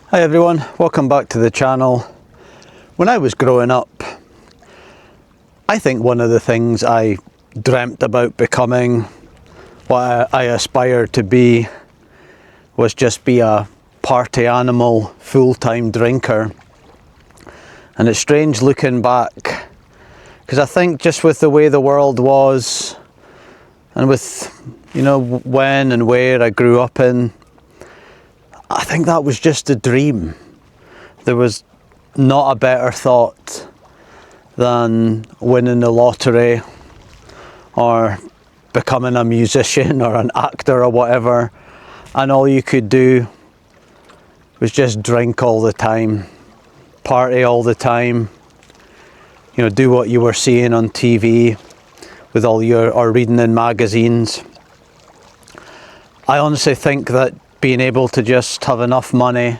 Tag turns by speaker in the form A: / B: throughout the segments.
A: Hi everyone, welcome back to the channel. When I was growing up, I think one of the things I dreamt about becoming, what I aspired to be, was just be a party animal, full-time drinker. And it's strange looking back, because I think just with the way the world was, and with, when and where I grew up in, I think that was just a dream. There was not a better thought than winning the lottery or becoming a musician or an actor or whatever, and all you could do was just drink all the time, party all the time, do what you were seeing on TV with or reading in magazines. I honestly think that being able to just have enough money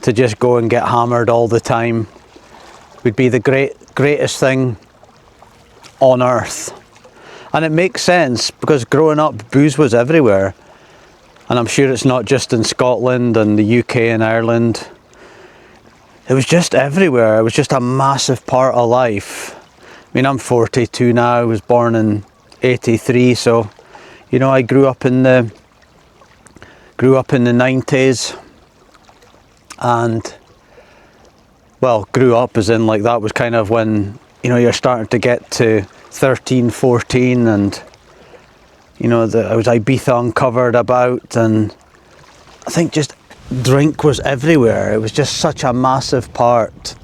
A: to just go and get hammered all the time would be the greatest thing on earth. And it makes sense, because growing up, booze was everywhere. And I'm sure it's not just in Scotland and the UK and Ireland. It was just everywhere. It was just a massive part of life. I mean, I'm 42 now. I was born in 83, so I grew up in the 90s, and grew up as in, like, that was kind of when you're starting to get to 13, 14, and I was Ibiza uncovered about, and I think just drink was everywhere. It was just such a massive part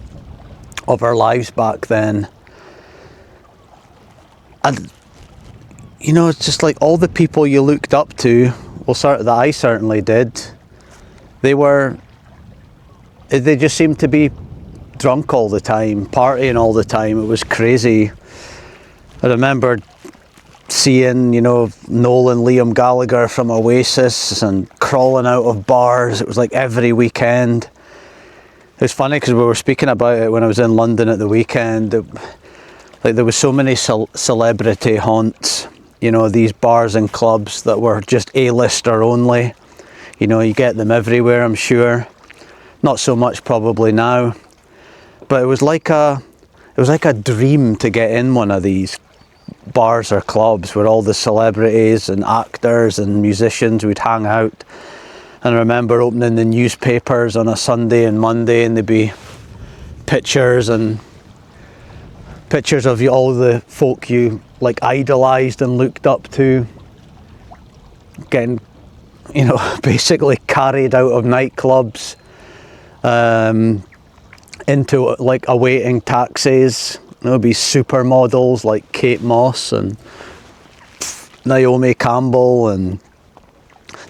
A: of our lives back then. And it's just like all the people you looked up to, that I certainly did, they just seemed to be drunk all the time, partying all the time. It was crazy. I remember seeing, Noel and Liam Gallagher from Oasis and crawling out of bars. It was like every weekend. It was funny because we were speaking about it when I was in London at the weekend. There was so many celebrity haunts. These bars and clubs that were just A-lister only. You get them everywhere, I'm sure. Not so much probably now. But it was like a dream to get in one of these bars or clubs where all the celebrities and actors and musicians would hang out. And I remember opening the newspapers on a Sunday and Monday, and there'd be pictures of all the folk you idolised and looked up to getting basically carried out of nightclubs into awaiting taxis. There'll be supermodels like Kate Moss and Naomi Campbell, and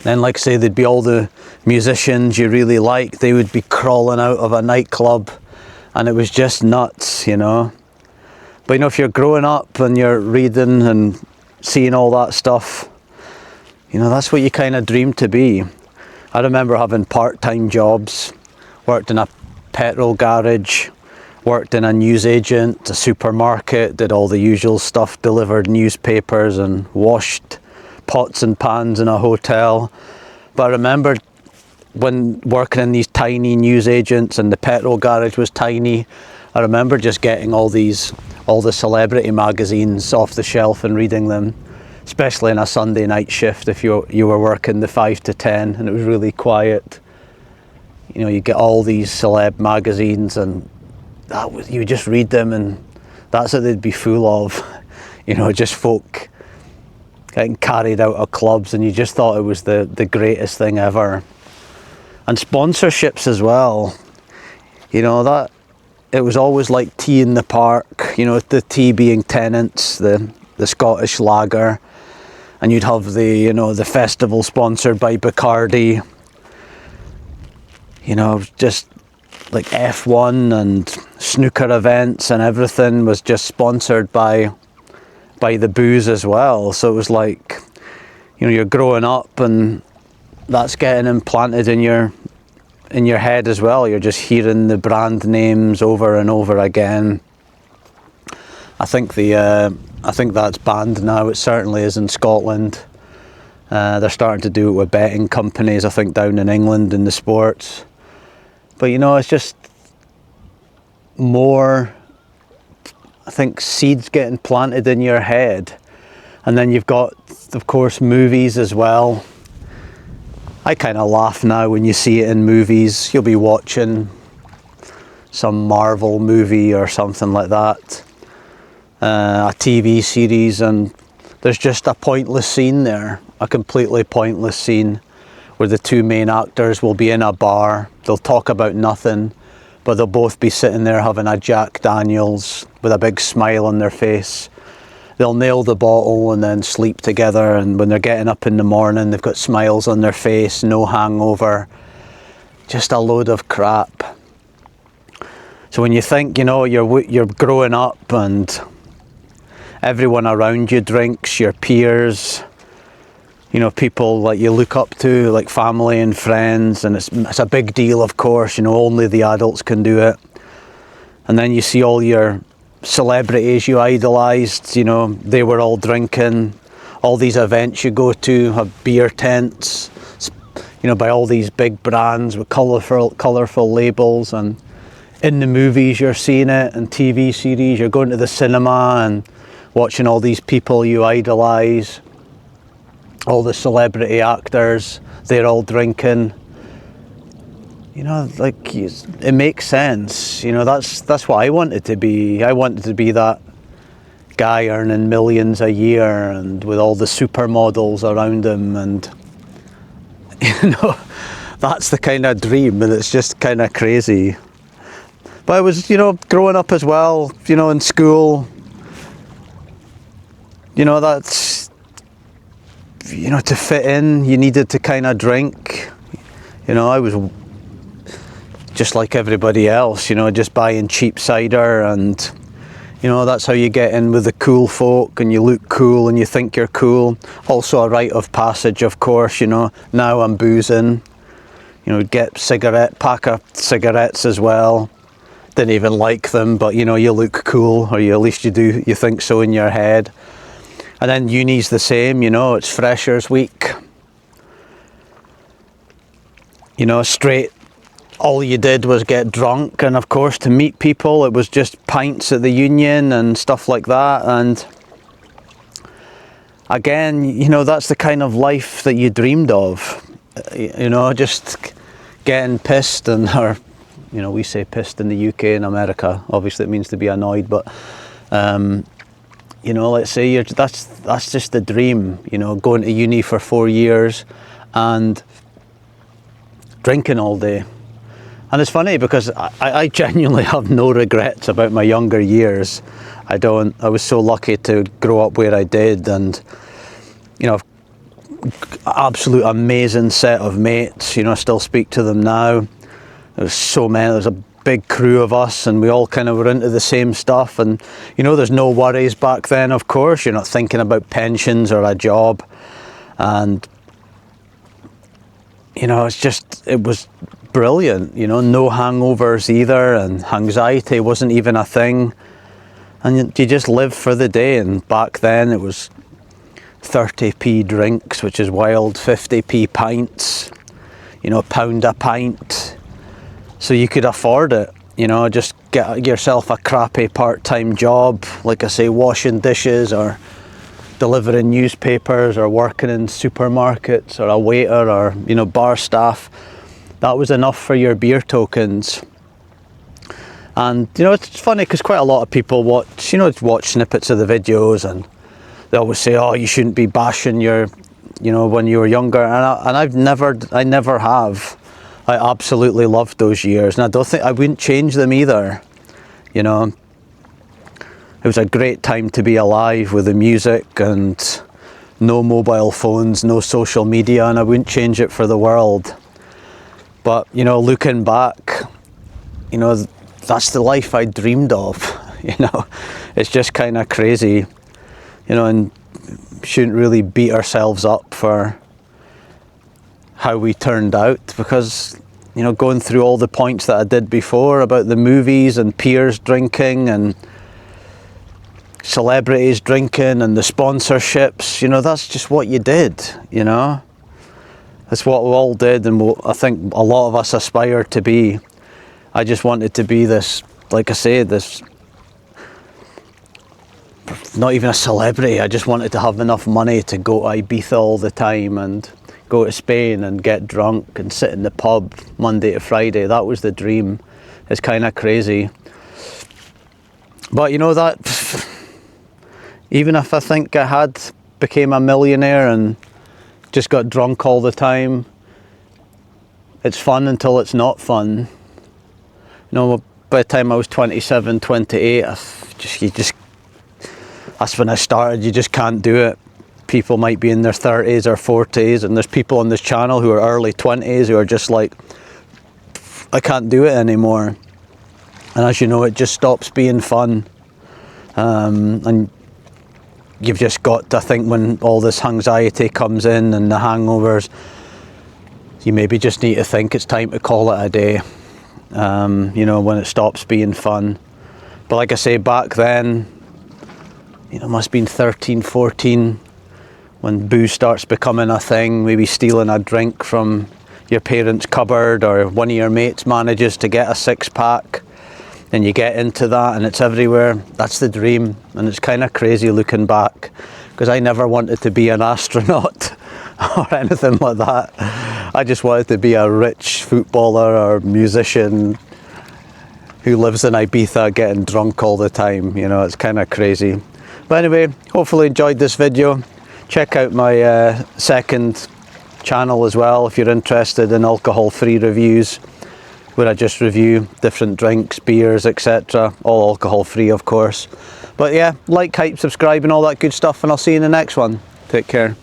A: then there'd be all the musicians you really liked. They would be crawling out of a nightclub, and it was just nuts. But if you're growing up and you're reading and seeing all that stuff, that's what you kind of dream to be. I remember having part-time jobs, worked in a petrol garage, worked in a newsagent, a supermarket, did all the usual stuff, delivered newspapers and washed pots and pans in a hotel. But I remember when working in these tiny newsagents and the petrol garage was tiny, I remember just getting all the celebrity magazines off the shelf and reading them, especially in a Sunday night shift if you were working the 5 to 10 and it was really quiet. You get all these celeb magazines, and you would just read them, and that's what they'd be full of. Just folk getting carried out of clubs, and you just thought it was the greatest thing ever. And sponsorships as well. That it was always like tea in the park, the tea being Tennent's, the Scottish lager, and you'd have the festival sponsored by Bacardi. Just like F1 and snooker events and everything was just sponsored by the booze as well. So it was like, you're growing up and that's getting implanted in your head as well. You're just hearing the brand names over and over again. I think that's banned now. It certainly is in Scotland. They're starting to do it with betting companies, I think, down in England in the sports. But you know, it's just more, I think, seeds getting planted in your head. And then you've got, of course, movies as well. I kind of laugh now when you see it in movies. You'll be watching some Marvel movie or something like that, a TV series, and there's just a pointless scene there, a completely pointless scene, where the two main actors will be in a bar, they'll talk about nothing, but they'll both be sitting there having a Jack Daniels with a big smile on their face. They'll nail the bottle and then sleep together, and when they're getting up in the morning, they've got smiles on their face, no hangover, just a load of crap. So when you think, you know, you're growing up and everyone around you drinks, your peers, you know, people like you look up to, like family and friends, and it's a big deal, of course, you know, only the adults can do it. And then you see all your celebrities you idolised, you know, they were all drinking. All these events you go to have beer tents, you know, by all these big brands with colourful labels. And in the movies you're seeing it, and TV series, you're going to the cinema and watching all these people you idolise, all the celebrity actors, they're all drinking. You know, like, it makes sense. You know, that's what I wanted to be. I wanted to be that guy earning millions a year and with all the supermodels around him, and you know, that's the kind of dream, and it's just kind of crazy. But I was, you know, growing up as well, you know, in school, you know, that's, you know, to fit in, you needed to kind of drink. You know, I was just like everybody else, you know, just buying cheap cider, and you know, that's how you get in with the cool folk, and you look cool and you think you're cool. Also a rite of passage, of course, you know, now I'm boozing, you know, get pack of cigarettes as well. Didn't even like them, but you know, you look cool, or at least you think so in your head. And then uni's the same, you know, it's Freshers Week. You know, straight, all you did was get drunk, and of course to meet people it was just pints at the Union and stuff like that. And again, you know, that's the kind of life that you dreamed of, you know, just getting pissed, or you know, we say pissed in the UK. In America obviously it means to be annoyed, but you know, let's say that's just the dream, you know, going to uni for 4 years and drinking all day. And it's funny because I genuinely have no regrets about my younger years. I was so lucky to grow up where I did, and you know, absolute amazing set of mates, you know, I still speak to them now. There's a big crew of us, and we all kind of were into the same stuff. And you know, there's no worries back then, of course. You're not thinking about pensions or a job, and you know, it was brilliant, you know, no hangovers either, and anxiety wasn't even a thing, and you just live for the day. And back then it was 30p drinks, which is wild, 50p pints, you know, £1 a pint, so you could afford it, you know, just get yourself a crappy part-time job, like I say, washing dishes or delivering newspapers or working in supermarkets, or a waiter, or you know, bar staff. That was enough for your beer tokens. And you know, it's funny because quite a lot of people watch snippets of the videos, and they always say, oh, you shouldn't be bashing your, you know, when you were younger. And I never have. I absolutely loved those years, and I wouldn't change them either. You know, it was a great time to be alive with the music and no mobile phones, no social media, and I wouldn't change it for the world. But you know, looking back, you know, that's the life I dreamed of. You know, it's just kind of crazy, you know, and shouldn't really beat ourselves up for how we turned out, because you know, going through all the points that I did before about the movies and peers drinking and celebrities drinking and the sponsorships, you know, that's just what you did, you know. That's what we all did, and I think a lot of us aspire to be. I just wanted to be this, like I say, this, not even a celebrity. I just wanted to have enough money to go to Ibiza all the time and go to Spain and get drunk and sit in the pub Monday to Friday. That was the dream. It's kind of crazy. But you know that, even if I think I had became a millionaire and just got drunk all the time, it's fun until it's not fun. You know, by the time I was 27, 28, that's when I started. You just can't do it. People might be in their 30s or 40s, and there's people on this channel who are early 20s who are just like, I can't do it anymore. And as you know, it just stops being fun. And you've just got to think, when all this anxiety comes in and the hangovers, you maybe just need to think it's time to call it a day. You know, when it stops being fun. But like I say, back then, you know, must have been 13, 14, when booze starts becoming a thing, maybe stealing a drink from your parents' cupboard, or one of your mates manages to get a six-pack, and you get into that and it's everywhere. That's the dream, and it's kind of crazy looking back, because I never wanted to be an astronaut or anything like that. I just wanted to be a rich footballer or musician who lives in Ibiza getting drunk all the time. You know, it's kind of crazy. But anyway, hopefully enjoyed this video. Check out my second channel as well if you're interested in alcohol-free reviews, where I just review different drinks, beers, etc. All alcohol-free, of course. But yeah, like, hype, subscribe and all that good stuff, and I'll see you in the next one. Take care.